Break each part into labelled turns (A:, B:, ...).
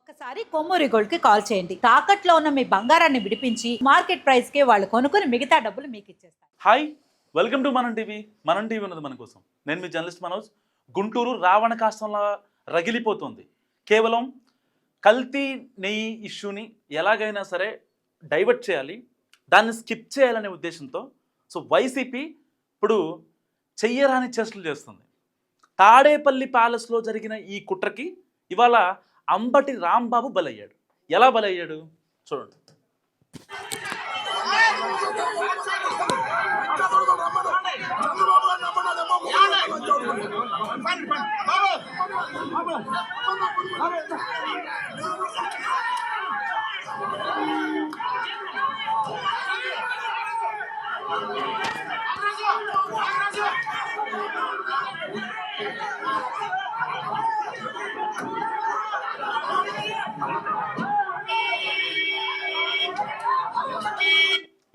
A: ఒక్కసారి కొమ్మూరి గోల్డ్ కి కాల్ చేయండి. తాకట్లో ఉన్న మీ బంగారాన్ని విడిపించి మార్కెట్ ప్రైస్ కి వాళ్ళు కొనుక్కుని మిగతా డబ్బులు మీకు ఇచ్చేస్తారు.
B: హాయ్, వెల్కమ్ టు మనం టీవీ. మనం టీవీ ఉన్నది మన కోసం. నేను మీ జర్నలిస్ట్ మనోజ్. గుంటూరు రావణ కాష్టంలా రగిలిపోతుంది. కేవలం కల్తీ నెయ్యి ఇష్యూని ఎలాగైనా సరే డైవర్ట్ చేయాలి, దాన్ని స్కిప్ చేయాలనే ఉద్దేశంతో వైసీపీ ఇప్పుడు చెయ్యరాని చేష్టలు చేస్తుంది. తాడేపల్లి ప్యాలెస్లో జరిగిన ఈ కుట్రకి ఇవాళ అంబటి రాంబాబు బలయ్యాడు. ఎలా బలయ్యాడు చూడండి.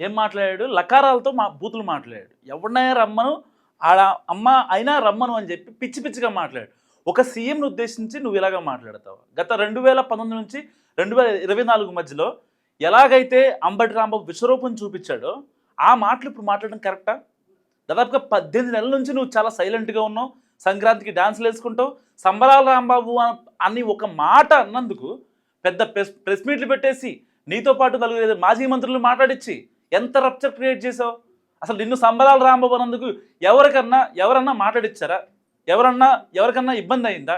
B: ఏం మాట్లాడాడు? లకారాలతో బూతులు మాట్లాడాడు. ఎవరినైనా రమ్మను, ఆడ అమ్మ అయినా రమ్మను అని చెప్పి పిచ్చి పిచ్చిగా మాట్లాడాడు. ఒక సీఎంను ఉద్దేశించి నువ్వు ఇలాగా మాట్లాడతావు? గత 2019 నుంచి 2024 మధ్యలో ఎలాగైతే అంబటి రాంబాబు విశ్వరూపం చూపించాడో ఆ మాటలు ఇప్పుడు మాట్లాడడం కరెక్టా? దాదాపుగా 18 నెలల నుంచి నువ్వు చాలా సైలెంట్గా ఉన్నావు. సంక్రాంతికి డాన్సులు వేసుకుంటావు. సంబరాల రాంబాబు అని ఒక మాట అన్నందుకు పెద్ద ప్రెస్ మీట్లు పెట్టేసి నీతో పాటు 4 మాజీ మంత్రులు మాట్లాడించి ఎంత రప్చర్ క్రియేట్ చేసావు. అసలు నిన్ను సంబరాల రాంబాబు అన్నందుకు ఎవరన్నా మాట్లాడిచ్చారా? ఎవరికన్నా ఇబ్బంది అయిందా?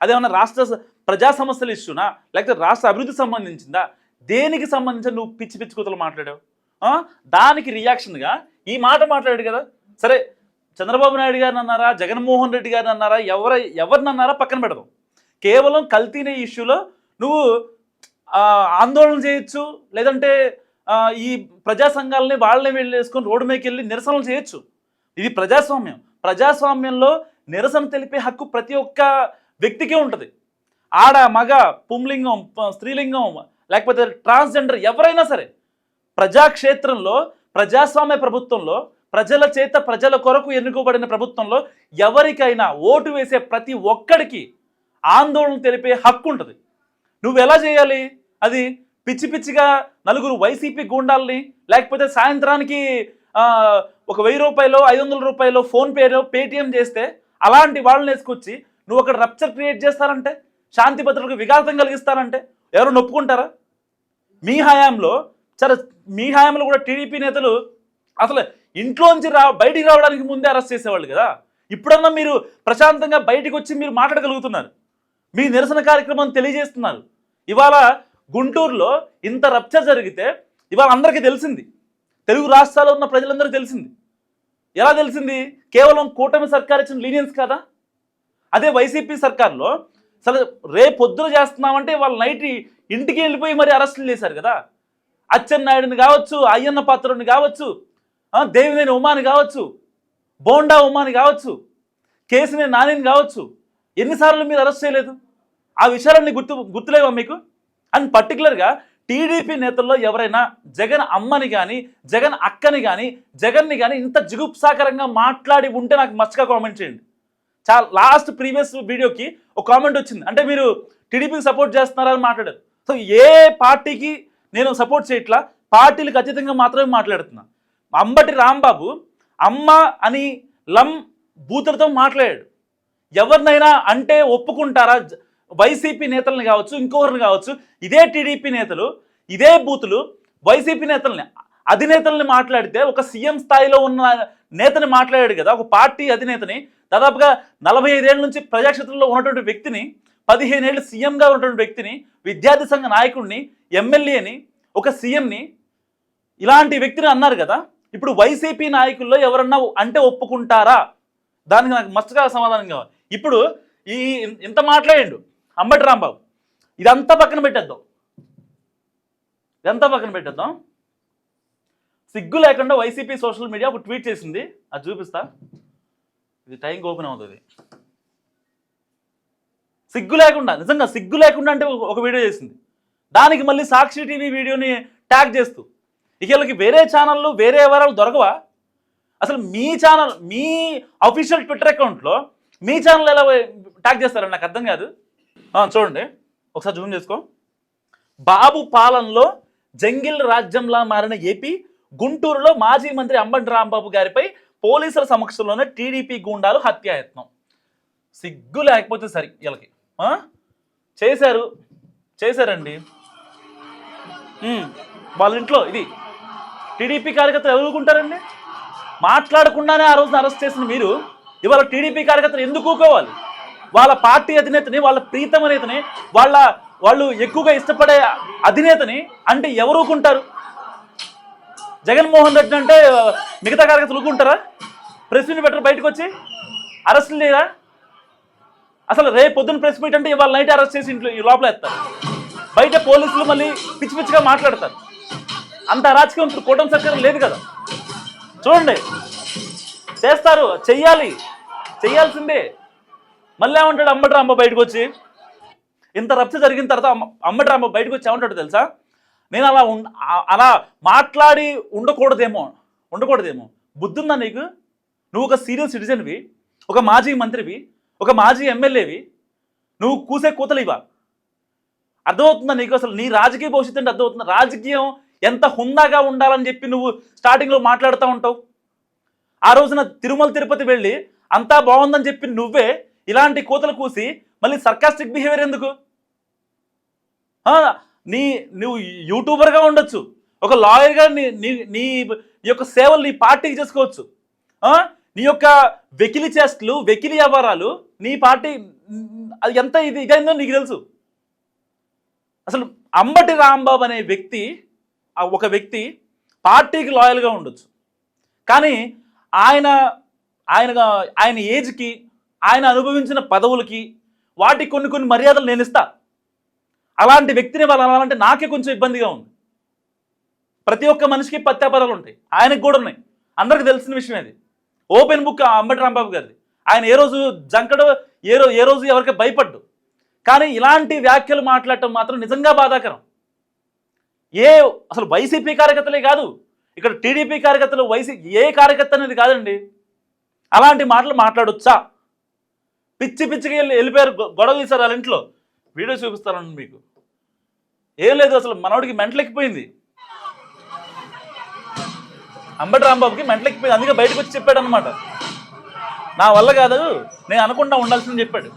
B: అదేమన్నా రాష్ట్ర ప్రజా సమస్యల ఇష్యూనా, లేకపోతే రాష్ట్ర అభివృద్ధికి సంబంధించిందా? దేనికి సంబంధించి నువ్వు పిచ్చి పిచ్చి కూతలు మాట్లాడావు? దానికి రియాక్షన్గా ఈ మాట మాట్లాడాడు కదా. సరే, చంద్రబాబు నాయుడు గారిని అన్నారా, జగన్మోహన్ రెడ్డి గారిని అన్నారా, ఎవరినన్నారా పక్కన పెడదాం. కేవలం కల్తీనే ఇష్యూలో నువ్వు ఆందోళన చేయొచ్చు, లేదంటే ఈ ప్రజా సంఘాలని వాళ్ళని వెళ్ళేసుకొని రోడ్డు మీదకి వెళ్ళి నిరసనలు చేయొచ్చు. ఇది ప్రజాస్వామ్యం. ప్రజాస్వామ్యంలో నిరసన తెలిపే హక్కు ప్రతి ఒక్క వ్యక్తికి ఉంటుంది. ఆడ, మగ, పుంలింగం, స్త్రీలింగం, లేకపోతే ట్రాన్స్జెండర్ ఎవరైనా సరే ప్రజాక్షేత్రంలో, ప్రజాస్వామ్య ప్రభుత్వంలో, ప్రజల చేత ప్రజల కొరకు ఎన్నుకోబడిన ప్రభుత్వంలో ఎవరికైనా ఓటు వేసే ప్రతి ఒక్కడికి ఆందోళన తెలిపే హక్కు ఉంటుంది. నువ్వు ఎలా చేయాలి? అది పిచ్చి పిచ్చిగా 4 వైసీపీ గూండాలని, లేకపోతే సాయంత్రానికి ఒక 1000 రూపాయలు 500 రూపాయలు ఫోన్పేలో పేటిఎం చేస్తే అలాంటి వాళ్ళని వేసుకొచ్చి నువ్వు అక్కడ రప్చర్ క్రియేట్ చేస్తారంటే, శాంతి భద్రతలకు విఘాతం కలిగిస్తారంటే ఎవరు నొప్పుకుంటారా? మీ హయాంలో కూడా టీడీపీ నేతలు అసలు ఇంట్లోంచి బయటికి రావడానికి ముందే అరెస్ట్ చేసేవాళ్ళు కదా. ఇప్పుడన్నా మీరు ప్రశాంతంగా బయటికి వచ్చి మీరు మాట్లాడగలుగుతున్నారు, మీ నిరసన కార్యక్రమం తెలియజేస్తున్నారు. ఇవాళ గుంటూరులో ఇంత రప్చర్ జరిగితే ఇవాళ అందరికీ తెలిసింది, తెలుగు రాష్ట్రాల్లో ఉన్న ప్రజలందరికీ తెలిసింది. ఎలా తెలిసింది? కేవలం కూటమి సర్కార్ ఇచ్చిన లీనియన్స్ కదా. అదే వైసీపీ సర్కార్లో అసలు రేపొద్దున చేస్తున్నామంటే వాళ్ళ నైట్ ఇంటికి వెళ్ళిపోయి మరి అరెస్టులు చేశారు కదా. అచ్చెన్నాయుడిని కావచ్చు, అయ్యన్న పాత్రుడిని కావచ్చు, దేవినేని ఉమాని కావచ్చు, బోండా ఉమాని కావచ్చు, కేసినేని నానిని కావచ్చు, ఎన్నిసార్లు మీరు అరెస్ట్ చేయలేదు? ఆ విషయాలన్నీ గుర్తులేవా మీకు? అండ్ పర్టికులర్గా టీడీపీ నేతల్లో ఎవరైనా జగన్ అమ్మని కానీ, జగన్ అక్కని కానీ, జగన్ని కానీ ఇంత జిగుప్సాకరంగా మాట్లాడి ఉంటే నాకు మచ్చగా కామెంట్ చేయండి. లాస్ట్ ప్రీవియస్ వీడియోకి ఒక కామెంట్ వచ్చింది, అంటే మీరు టీడీపీకి సపోర్ట్ చేస్తున్నారని మాట్లాడారు. సో ఏ పార్టీకి నేను సపోర్ట్ చేయట్లా, పార్టీలకు అతీతంగా మాత్రమే మాట్లాడుతున్నా. అంబటి రాంబాబు అమ్మ అని బూతులతో మాట్లాడాడు. ఎవరినైనా అంటే ఒప్పుకుంటారా? వైసీపీ నేతల్ని కావచ్చు, ఇంకొకరిని కావచ్చు, ఇదే టీడీపీ నేతలు, ఇదే బూతులు వైసీపీ నేతల్ని, అధినేతల్ని మాట్లాడితే ఒక సీఎం స్థాయిలో ఉన్న నేతని మాట్లాడాడు కదా, ఒక పార్టీ అధినేతని, దాదాపుగా 45 ఏళ్ళ నుంచి ప్రజాక్షేత్రంలో ఉన్నటువంటి వ్యక్తిని, 15 ఏళ్ళు సీఎంగా ఉన్నటువంటి వ్యక్తిని, విద్యార్థి సంఘ నాయకుడిని, ఎమ్మెల్యేని, ఒక సీఎంని, ఇలాంటి వ్యక్తిని అన్నారు కదా. ఇప్పుడు వైసీపీ నాయకుల్లో ఎవరన్నా అంటే ఒప్పుకుంటారా? దానికి నాకు మస్తుగా సమాధానం కావాలి. ఇప్పుడు ఇంత మాట్లాడిండు అంబటి రాంబాబు, ఇదంతా పక్కన పెట్టేద్దాం. సిగ్గు లేకుండా వైసీపీ సోషల్ మీడియా ఒక ట్వీట్ చేసింది, అది చూపిస్తా. ఇది టైంకి ఓపెన్ అవుతుంది. సిగ్గు లేకుండా, నిజంగా సిగ్గు లేకుండా అంటే ఒక వీడియో చేసింది. దానికి మళ్ళీ సాక్షి టీవీ వీడియోని ట్యాగ్ చేస్తూ, ఇక వీళ్ళకి వేరే ఛానళ్ళు వేరే వివరాలు దొరకవా? అసలు మీ ఛానల్, మీ అఫీషియల్ ట్విట్టర్ అకౌంట్లో మీ ఛానల్ ఎలా ట్యాగ్ చేస్తారని నాకు అర్థం కాదు. చూడండి ఒకసారి జూమ్ చేసుకో. బాబు పాలనలో జంగిల్ రాజ్యంలా మారిన ఏపీ, గుంటూరులో మాజీ మంత్రి అంబటి రాంబాబు గారిపై పోలీసుల సమక్షంలోనే టీడీపీ గూండాలు హత్యాయత్నం. సిగ్గు లేకపోతే సరి వీళ్ళకి చేశారండి. వాళ్ళ ఇంట్లో ఇది టీడీపీ కార్యకర్తలు ఎవరుకుంటారండి? మాట్లాడకుండానే ఆ రోజున అరెస్ట్ చేసిన మీరు ఇవాళ టీడీపీ కార్యకర్తలు ఎందుకు ఊకోవాలి? వాళ్ళ పార్టీ అధినేతని, వాళ్ళ ప్రీతమ నేతని, వాళ్ళు ఎక్కువగా ఇష్టపడే అధినేతని అంటే ఎవరు ఊకుంటారు? జగన్మోహన్ రెడ్డి అంటే మిగతా కార్యకర్తలు ఊకుంటారా? ప్రెస్ మీట్ పెట్టరు, బయటకు వచ్చి అరెస్టులు లేరా? అసలు రేపు పొద్దున్న ప్రెస్ మీట్ అంటే ఇవాళ నైట్ అరెస్ట్ చేసి ఇంట్లో లోపల వేస్తారు. బయట పోలీసులు మళ్ళీ పిచ్చి పిచ్చిగా మాట్లాడతారు. అంత అరాచకం ఇప్పుడు కూటమి సర్కారం లేదు కదా. చూడండి, చేస్తారు, చెయ్యాల్సిందే. మళ్ళీ ఏమంటాడు అంబటి రాంబాబు బయటకు వచ్చి? ఇంత రచ్చ జరిగిన తర్వాత అంబటి రాంబాబు బయటకు వచ్చి ఏమంటాడు తెలుసా? నేను అలా మాట్లాడి ఉండకూడదేమో. బుద్ధి ఉందా నీకు? నువ్వు ఒక సీరియస్ సిటిజన్వి, ఒక మాజీ మంత్రివి, ఒక మాజీ ఎమ్మెల్యేవి, నువ్వు కూసే కూతలివా? అర్థమవుతుందా నీకు? అసలు నీ రాజకీయ భవిష్యత్తు అంటే అర్థమవుతుందా? రాజకీయం ఎంత హుందాగా ఉండాలని చెప్పి నువ్వు స్టార్టింగ్లో మాట్లాడుతూ ఉంటావు. ఆ రోజున తిరుమల తిరుపతి వెళ్ళి అంతా బాగుందని చెప్పి నువ్వే ఇలాంటి కూతలు కూసి మళ్ళీ సర్కాస్టిక్ బిహేవియర్ ఎందుకు? నువ్వు యూట్యూబర్గా ఉండొచ్చు, ఒక లాయర్గా నీ యొక్క సేవలు నీ పార్టీకి చేసుకోవచ్చు. నీ యొక్క వెకిలి చేష్టలు, వెకిలి వ్యవహారాలు నీ పార్టీ అది ఎంత ఇదైందో నీకు తెలుసు. అసలు అంబటి రాంబాబు అనే వ్యక్తి, ఒక వ్యక్తి పార్టీకి లాయల్గా ఉండొచ్చు, కానీ ఆయన ఏజ్కి, ఆయన అనుభవించిన పదవులకి, వాటికి కొన్ని మర్యాదలు నేను ఇస్తా. అలాంటి వ్యక్తిని వాళ్ళు అనాలంటే నాకే కొంచెం ఇబ్బందిగా ఉంది. ప్రతి ఒక్క మనిషికి ప్రత్యాపరాలు ఉంటాయి, ఆయనకు కూడా ఉన్నాయి. అందరికి తెలిసిన విషయం అది. ఓపెన్ బుక్ అంబటి రాంబాబు గారిది. ఆయన ఏ రోజు జంకడు, ఏ రోజు ఎవరికి భయపడ్డు. కానీ ఇలాంటి వ్యాఖ్యలు మాట్లాడటం మాత్రం నిజంగా బాధాకరం. అసలు వైసీపీ కార్యకర్తలే కాదు, ఇక్కడ టీడీపీ కార్యకర్తలు, ఏ కార్యకర్త అనేది కాదండి. అలాంటి మాటలు మాట్లాడొచ్చా? పిచ్చిగా వెళ్ళిపోయారు, గొడవ తీశారు వాళ్ళ ఇంట్లో. వీడియో చూపిస్తానండి మీకు. ఏం లేదు, అసలు మనోడికి మెంటలెక్కిపోయింది. అంబటి రాంబాబుకి మెంటలెక్కిపోయింది, అందుకే బయటకు వచ్చి చెప్పాడు అనమాట. నా వల్ల కాదు, నేను అనుకుంటా ఉండాల్సిందని చెప్పాడు.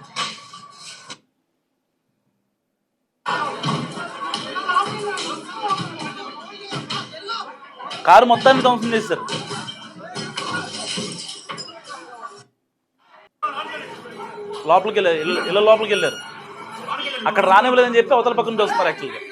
B: కారు మొత్తాన్ని ధ్వంసం చేశారు. లోపలికి వెళ్ళారు, ఇళ్ళ లోపలికి వెళ్ళారు. అక్కడ రానివ్వలేదని చెప్పి అవతల పక్కన చూస్తున్నారు. యాక్చువల్గా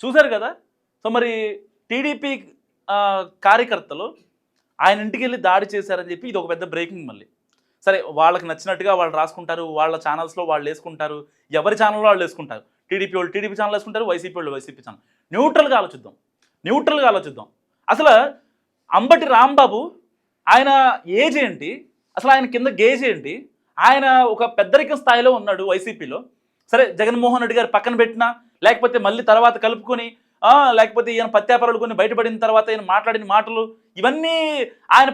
B: చూశారు కదా. సో మరి టీడీపీ కార్యకర్తలు ఆయన ఇంటికి వెళ్ళి దాడి చేశారని చెప్పి ఇది ఒక పెద్ద బ్రేకింగ్. మళ్ళీ సరే, వాళ్ళకి నచ్చినట్టుగా వాళ్ళు రాసుకుంటారు, వాళ్ళ ఛానల్స్లో వాళ్ళు వేసుకుంటారు, ఎవరి ఛానల్లో వాళ్ళు వేసుకుంటారు. టీడీపీ వాళ్ళు టీడీపీ ఛానల్ వేసుకుంటారు, వైసీపీ వాళ్ళు వైసీపీ ఛానల్. న్యూట్రల్గా ఆలోచిద్దాం. అసలు అంబటి రాంబాబు ఆయన ఏజ్ ఏంటి, అసలు ఆయన కింద గేజ్ ఏంటి? ఆయన ఒక పెద్దరికం స్థాయిలో ఉన్నాడు వైసీపీలో. సరే, జగన్మోహన్ రెడ్డి గారు పక్కన పెట్టినా, లేకపోతే మళ్ళీ తర్వాత కలుపుకొని, లేకపోతే ఈయన పత్యాపరాలు కొన్ని బయటపడిన తర్వాత ఈయన మాట్లాడిన మాటలు, ఇవన్నీ ఆయన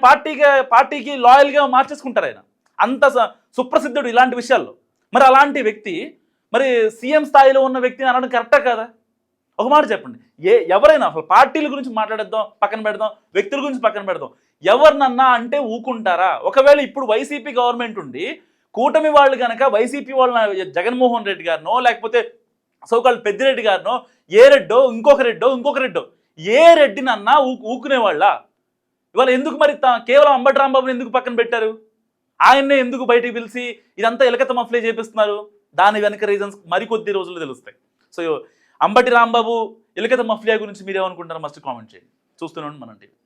B: పార్టీకి లాయల్గా మార్చేసుకుంటారు. ఆయన అంత సుప్రసిద్ధుడు ఇలాంటి విషయాల్లో. మరి అలాంటి వ్యక్తి మరి సీఎం స్థాయిలో ఉన్న వ్యక్తిని అనడం కరెక్టా కదా? ఒక మాట చెప్పండి. ఎవరైనా అసలు పార్టీల గురించి మాట్లాడేద్దాం, పక్కన పెడదాం, వ్యక్తుల గురించి పక్కన పెడదాం, ఎవరినన్నా అంటే ఊకుంటారా? ఒకవేళ ఇప్పుడు వైసీపీ గవర్నమెంట్ ఉండి కూటమి వాళ్ళు కనుక వైసీపీ వాళ్ళ జగన్మోహన్ రెడ్డి గారినో, లేకపోతే సోకాళ్ళు పెద్దిరెడ్డి గారినో, ఏ ఇంకొక రెడ్డో ఏ రెడ్డినన్నా ఊకునేవాళ్ళ? ఇవాళ ఎందుకు మరి కేవలం అంబటి రాంబాబుని ఎందుకు పక్కన పెట్టారు? ఆయన్నే ఎందుకు బయటికి పిలిచి ఇదంతా ఎలకత మఫ్లే చేపిస్తున్నారు? దాని వెనక రీజన్స్ మరికొద్ది రోజులు తెలుస్తాయి. సో అంబటి రాంబాబు ఎలకత మఫ్లియా గురించి మీరేమనుకుంటారో మస్ట్ కామెంట్ చేయండి. చూస్తూనే ఉండండి మన టీవీ.